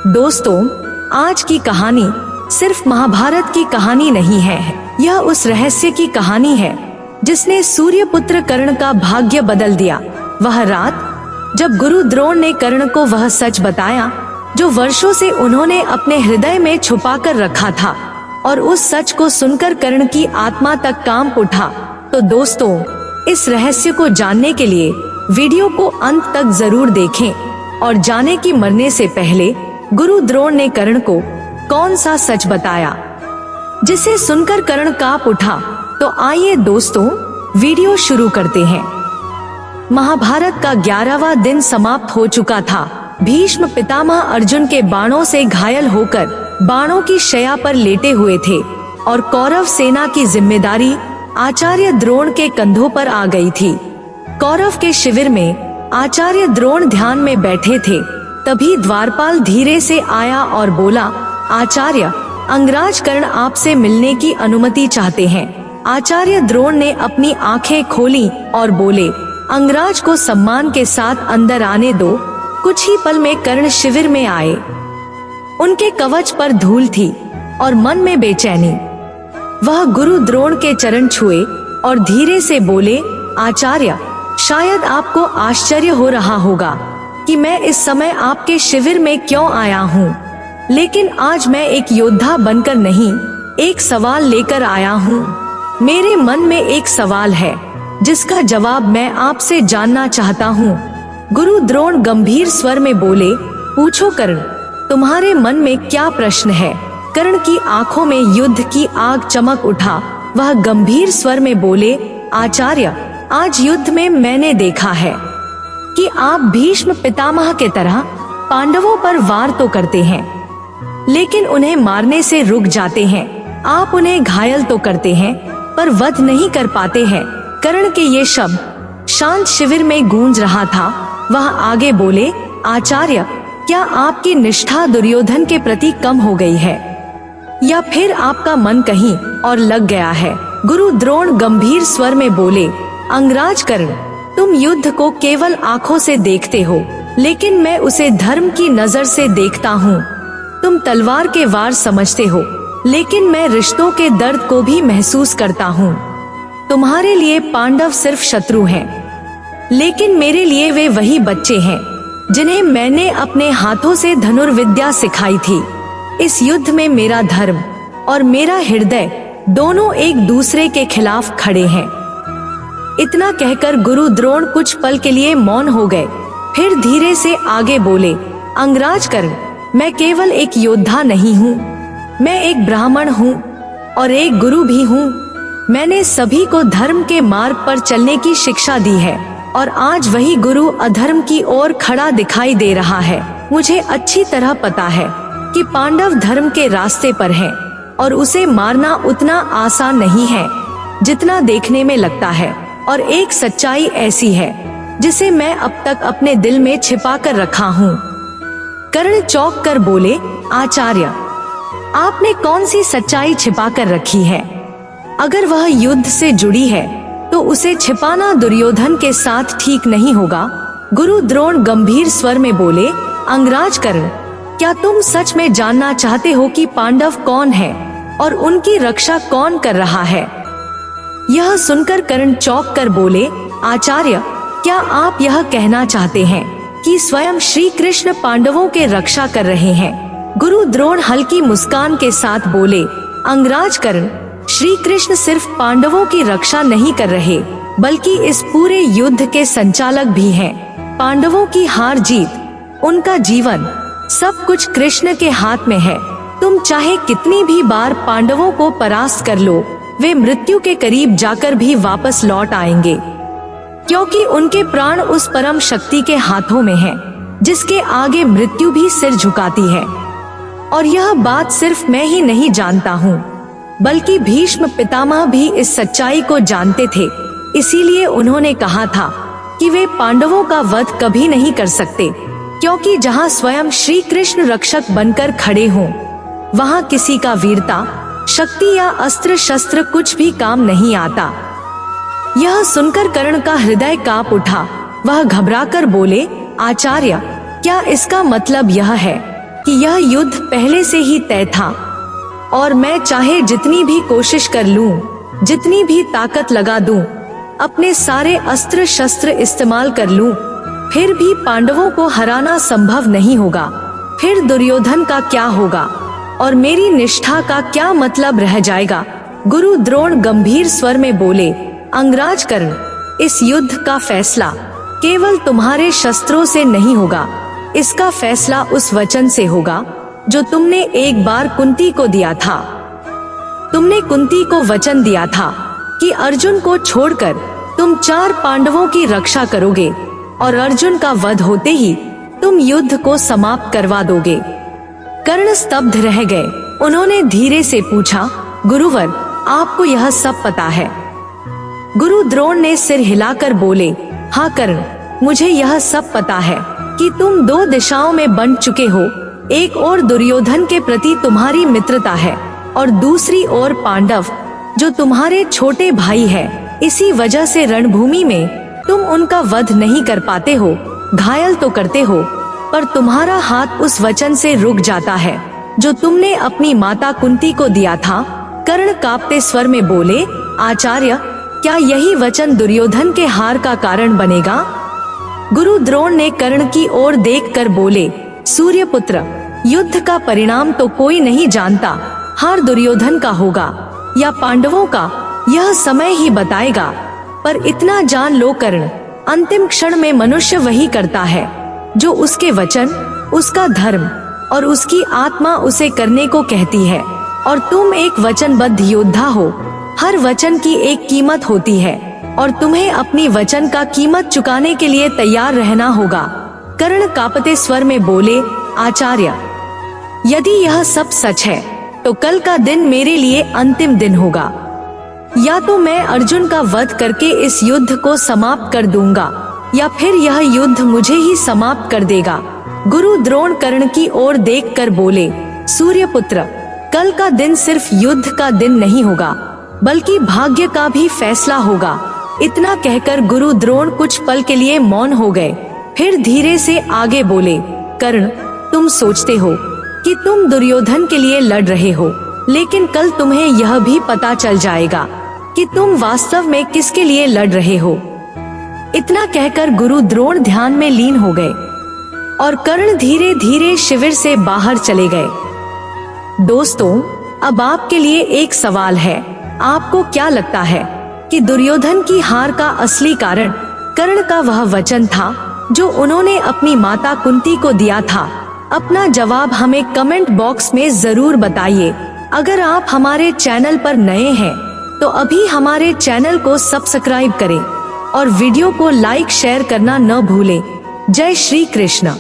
दोस्तों, आज की कहानी सिर्फ महाभारत की कहानी नहीं है, यह उस रहस्य की कहानी है जिसने सूर्यपुत्र कर्ण का भाग्य बदल दिया। वह रात जब गुरु द्रोण ने कर्ण को वह सच बताया जो वर्षों से उन्होंने अपने हृदय में छुपा कर रखा था, और उस सच को सुनकर कर्ण की आत्मा तक कांप उठा। तो दोस्तों, इस रहस्य को जानने के लिए वीडियो को अंत तक जरूर देखें और जाने कि मरने से पहले गुरु द्रोण ने कर्ण को कौन सा सच बताया जिसे सुनकर कर्ण कांप उठा। तो आइए दोस्तों, वीडियो शुरू करते हैं। महाभारत का 11वां दिन समाप्त हो चुका था। भीष्म पितामह अर्जुन के बाणों से घायल होकर बाणों की शैया पर लेटे हुए थे और कौरव सेना की जिम्मेदारी आचार्य द्रोण के कंधों पर आ गई थी। कौरव के शिविर में आचार्य द्रोण ध्यान में बैठे थे। तभी द्वारपाल धीरे से आया और बोला, आचार्य, अंगराज कर्ण आपसे मिलने की अनुमति चाहते हैं। आचार्य द्रोण ने अपनी आंखें खोली और बोले, अंगराज को सम्मान के साथ अंदर आने दो। कुछ ही पल में कर्ण शिविर में आए। उनके कवच पर धूल थी और मन में बेचैनी। वह गुरु द्रोण के चरण छुए और धीरे से बोले, आचार्य, शायद आपको आश्चर्य हो रहा होगा कि मैं इस समय आपके शिविर में क्यों आया हूँ, लेकिन आज मैं एक योद्धा बनकर नहीं, एक सवाल लेकर आया हूँ। मेरे मन में एक सवाल है जिसका जवाब मैं आपसे जानना चाहता हूँ। गुरु द्रोण गंभीर स्वर में बोले, पूछो कर्ण, तुम्हारे मन में क्या प्रश्न है। कर्ण की आंखों में युद्ध की आग चमक उठा। वह गंभीर स्वर में बोले, आचार्य, आज युद्ध में मैंने देखा है कि आप भीष्म पितामह के तरह पांडवों पर वार तो करते हैं, लेकिन उन्हें मारने से रुक जाते हैं। आप उन्हें घायल तो करते हैं पर वध नहीं कर पाते हैं। कर्ण के ये शब्द शांत शिविर में गूंज रहा था। वह आगे बोले, आचार्य, क्या आपकी निष्ठा दुर्योधन के प्रति कम हो गई है या फिर आपका मन कहीं और लग गया है। गुरु द्रोण गंभीर स्वर में बोले, अंगराज कर्ण, तुम युद्ध को केवल आंखों से देखते हो, लेकिन मैं उसे धर्म की नजर से देखता हूँ। तुम तलवार के वार समझते हो, लेकिन मैं रिश्तों के दर्द को भी महसूस करता हूँ। तुम्हारे लिए पांडव सिर्फ शत्रु हैं, लेकिन मेरे लिए वे वही बच्चे हैं जिन्हें मैंने अपने हाथों से धनुर्विद्या सिखाई थी। इस युद्ध में मेरा धर्म और मेरा हृदय दोनों एक दूसरे के खिलाफ खड़े हैं। इतना कहकर गुरु द्रोण कुछ पल के लिए मौन हो गए, फिर धीरे से आगे बोले, अंगराज कर्ण, मैं केवल एक योद्धा नहीं हूँ, मैं एक ब्राह्मण हूँ और एक गुरु भी हूँ। मैंने सभी को धर्म के मार्ग पर चलने की शिक्षा दी है और आज वही गुरु अधर्म की ओर खड़ा दिखाई दे रहा है। मुझे अच्छी तरह पता है कि पांडव धर्म के रास्ते पर हैं और उसे मारना उतना आसान नहीं है जितना देखने में लगता है। और एक सच्चाई ऐसी है जिसे मैं अब तक अपने दिल में छिपा कर रखा हूँ। कर्ण चौंक कर बोले, आचार्य, आपने कौन सी सच्चाई छिपा कर रखी है? अगर वह युद्ध से जुड़ी है तो उसे छिपाना दुर्योधन के साथ ठीक नहीं होगा। गुरु द्रोण गंभीर स्वर में बोले, अंगराज कर्ण, क्या तुम सच में जानना चाहते हो कि पांडव कौन है और उनकी रक्षा कौन कर रहा है? यह सुनकर कर्ण चौंक कर बोले, आचार्य, क्या आप यह कहना चाहते हैं कि स्वयं श्री कृष्ण पांडवों के रक्षा कर रहे हैं? गुरु द्रोण हल्की मुस्कान के साथ बोले, अंगराज कर्ण, श्री कृष्ण सिर्फ पांडवों की रक्षा नहीं कर रहे, बल्कि इस पूरे युद्ध के संचालक भी हैं। पांडवों की हार जीत, उनका जीवन, सब कुछ कृष्ण के हाथ में है। तुम चाहे कितनी भी बार पांडवों को परास्त कर लो, वे मृत्यु के करीब जाकर भी वापस लौट आएंगे, क्योंकि उनके प्राण उस परम शक्ति के हाथों में हैं, जिसके आगे मृत्यु भी सिर झुकाती है। और यह बात सिर्फ मैं ही नहीं जानता हूँ, बल्कि भीष्म पितामह भी इस सच्चाई को जानते थे। इसीलिए उन्होंने कहा था कि वे पांडवों का वध कभी नहीं कर सकते, क्योंकि जहाँ स्वयं श्री कृष्ण रक्षक बनकर खड़े हों, वहाँ किसी का वीरता, शक्ति या अस्त्र शस्त्र कुछ भी काम नहीं आता। यह सुनकर कर्ण का हृदय कांप उठा। वह घबराकर बोले, आचार्य, क्या इसका मतलब यह है कि यह युद्ध पहले से ही तय था और मैं चाहे जितनी भी कोशिश कर लूं, जितनी भी ताकत लगा दूं, अपने सारे अस्त्र शस्त्र इस्तेमाल कर लूं, फिर भी पांडवों को हराना संभव नहीं होगा। फिर दुर्योधन का क्या होगा और मेरी निष्ठा का क्या मतलब रह जाएगा। गुरु द्रोण गंभीर स्वर में बोले, अंगराज कर्ण, इस युद्ध का फैसला केवल तुम्हारे शस्त्रों से नहीं होगा, इसका फैसला उस वचन से होगा जो तुमने एक बार कुंती को दिया था। तुमने कुंती को वचन दिया था कि अर्जुन को छोड़कर तुम 4 पांडवों की रक्षा करोगे और अर्जुन का वध होते ही तुम युद्ध को समाप्त करवा दोगे। कर्ण स्तब्ध रह गए। उन्होंने धीरे से पूछा, गुरुवर, आपको यह सब पता है? गुरु द्रोण ने सिर हिलाकर बोले, हाँ कर्ण, मुझे यह सब पता है कि तुम 2 दिशाओं में बंट चुके हो। एक ओर दुर्योधन के प्रति तुम्हारी मित्रता है और दूसरी ओर पांडव जो तुम्हारे छोटे भाई है। इसी वजह से रणभूमि में तुम उनका वध नहीं कर पाते हो, घायल तो करते हो, पर तुम्हारा हाथ उस वचन से रुक जाता है जो तुमने अपनी माता कुंती को दिया था। कर्ण कांपते स्वर में बोले, आचार्य, क्या यही वचन दुर्योधन के हार का कारण बनेगा? गुरु द्रोण ने कर्ण की ओर देखकर बोले, सूर्यपुत्र, युद्ध का परिणाम तो कोई नहीं जानता। हार दुर्योधन का होगा या पांडवों का, यह समय ही बताएगा। पर इतना जान लो कर्ण, अंतिम क्षण में मनुष्य वही करता है जो उसके वचन, उसका धर्म और उसकी आत्मा उसे करने को कहती है। और तुम एक वचनबद्ध योद्धा हो। हर वचन की एक कीमत होती है और तुम्हें अपनी वचन का कीमत चुकाने के लिए तैयार रहना होगा। कर्ण कांपते स्वर में बोले, आचार्य, यदि यह सब सच है तो कल का दिन मेरे लिए अंतिम दिन होगा। या तो मैं अर्जुन का वध करके इस युद्ध को समाप्त कर दूंगा या फिर यह युद्ध मुझे ही समाप्त कर देगा। गुरु द्रोण कर्ण की ओर देखकर बोले, सूर्यपुत्र, कल का दिन सिर्फ युद्ध का दिन नहीं होगा बल्कि भाग्य का भी फैसला होगा। इतना कहकर गुरु द्रोण कुछ पल के लिए मौन हो गए, फिर धीरे से आगे बोले, कर्ण, तुम सोचते हो कि तुम दुर्योधन के लिए लड़ रहे हो, लेकिन कल तुम्हें यह भी पता चल जाएगा कि तुम वास्तव में किसके लिए लड़ रहे हो। इतना कहकर गुरु द्रोण ध्यान में लीन हो गए और कर्ण धीरे धीरे शिविर से बाहर चले गए। दोस्तों, अब आपके लिए एक सवाल है। आपको क्या लगता है कि दुर्योधन की हार का असली कारण कर्ण का वह वचन था जो उन्होंने अपनी माता कुंती को दिया था? अपना जवाब हमें कमेंट बॉक्स में जरूर बताइए। अगर आप हमारे चैनल पर नए हैं तो अभी हमारे चैनल को सब्सक्राइब करें और वीडियो को लाइक शेयर करना न भूलें। जय श्री कृष्ण।